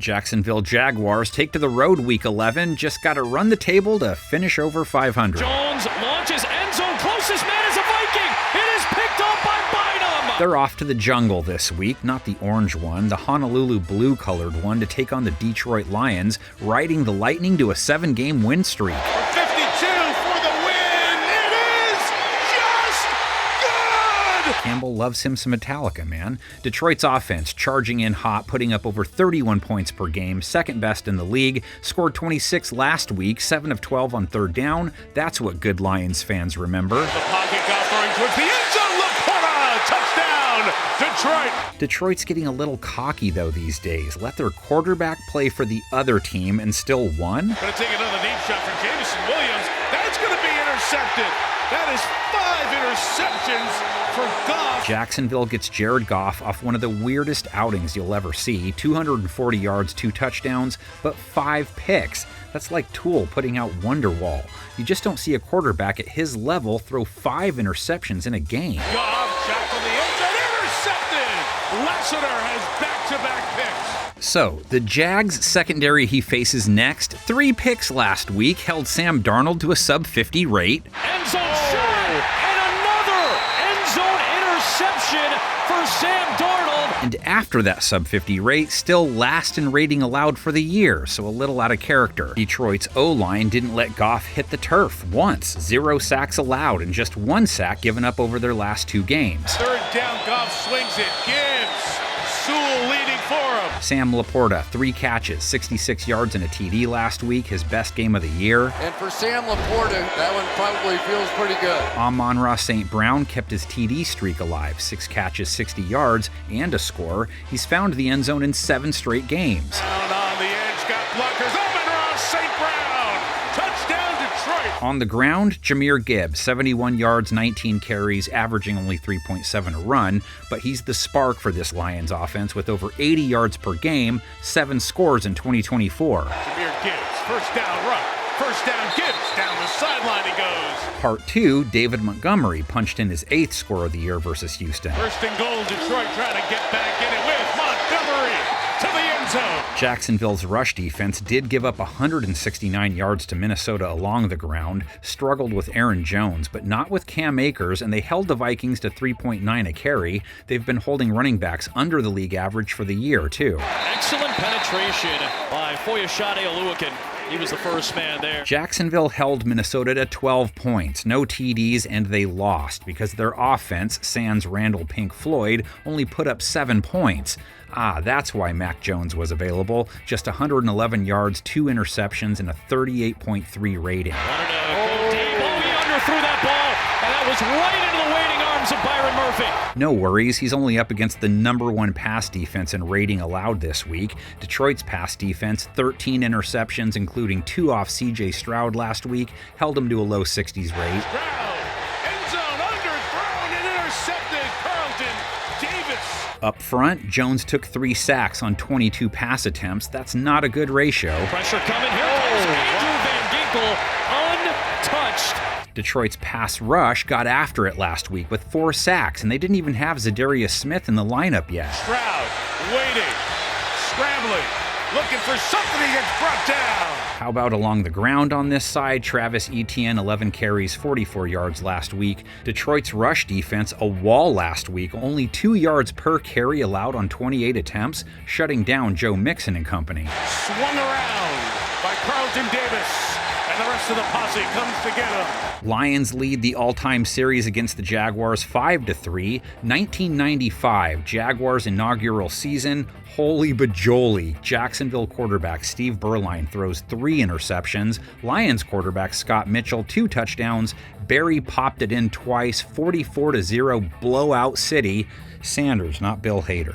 Jacksonville Jaguars take to the road Week 11. Just got to run the table to finish over 500. Jones launches end zone. Closest man is a Viking. It is picked up by Bynum. They're off to the jungle this week, not the orange one, the Honolulu blue-colored one, to take on the Detroit Lions, riding the Lightning to a 7-game win streak. For 52 for the win. It is just good. Campbell loves him some Metallica, man. Detroit's offense charging in hot, putting up over 31 points per game, second best in the league, scored 26 last week, 7 of 12 on third down. That's what good Lions fans remember. The pocket got throwing towards the end zone. Laporta, touchdown, Detroit. Detroit's getting a little cocky, though, these days. Let their quarterback play for the other team and still won. Going to take another deep shot from Jameson Williams. That's going to be intercepted. That is 5 interceptions for Goff. Jacksonville gets Jared Goff off one of the weirdest outings you'll ever see. 240 yards, 2 touchdowns, but 5 picks. That's like Tool putting out Wonderwall. You just don't see a quarterback at his level throw 5 interceptions in a game. Goff shot from the end zone, intercepted. Lassiter has back-to-back picks. So, the Jags secondary he faces next, 3 picks last week, held Sam Darnold to a sub-50 rate. End zone shot, and another end zone interception for Sam Darnold. And after that sub-50 rate, still last in rating allowed for the year, so a little out of character. Detroit's O-line didn't let Goff hit the turf once. 0 sacks allowed and just 1 sack given up over their last 2 games. Third down, Goff swings it. Gibbs, Sewell leading for him. Sam Laporta, 3 catches, 66 yards and a TD last week, his best game of the year. And for Sam Laporta, that one probably feels pretty good. Amon-Ra St. Brown kept his TD streak alive, 6 catches, 60 yards, and a score. He's found the end zone in 7 straight games. Down on the edge, got blockers. Amon-Ra St. Brown, touchdown Detroit. On the ground, Jahmyr Gibbs, 71 yards, 19 carries, averaging only 3.7 a run, but he's the spark for this Lions offense with over 80 yards per game, 7 scores in 2024. Jahmyr Gibbs, first down run. First down, Gibbs, down the sideline he goes. Part 2, David Montgomery punched in his 8th score of the year versus Houston. First and goal, Detroit trying to get back in it with Montgomery to the end zone. Jacksonville's rush defense did give up 169 yards to Minnesota along the ground, struggled with Aaron Jones, but not with Cam Akers, and they held the Vikings to 3.9 a carry. They've been holding running backs under the league average for the year, too. Excellent penetration by Foyeshade Oluokun. He was the first man there. Jacksonville held Minnesota to 12 points, no TDs, and they lost because their offense, sans Randall Pink Floyd, only put up 7 points. That's why Mac Jones was available. Just 111 yards, 2 interceptions, and a 38.3 rating. He underthrew that ball, and that was right into the waiting arms of Byron Murphy. No worries, he's only up against the #1 pass defense in rating allowed this week. Detroit's pass defense, 13 interceptions, including 2 off C.J. Stroud last week, held him to a low 60s rate. Stroud, end zone, underthrown and intercepted. Carlton Davis. Up front, Jones took 3 sacks on 22 pass attempts. That's not a good ratio. Pressure coming here. Andrew Van Ginkel untouched. Detroit's pass rush got after it last week with 4 sacks, and they didn't even have Zadarius Smith in the lineup yet. Stroud waiting, scrambling, looking for something. He gets brought down. How about along the ground on this side? Travis Etienne, 11 carries, 44 yards last week. Detroit's rush defense, a wall last week, only 2 yards per carry allowed on 28 attempts, shutting down Joe Mixon and company. Swung around by Carlton Davis. And the rest of the posse comes to get him. Lions lead the all-time series against the Jaguars 5-3. 1995, Jaguars' inaugural season. Holy bajoli. Jacksonville quarterback Steve Berline throws 3 interceptions. Lions quarterback Scott Mitchell 2 touchdowns. Barry popped it in twice. 44-0 blowout city. Sanders, not Bill Hader.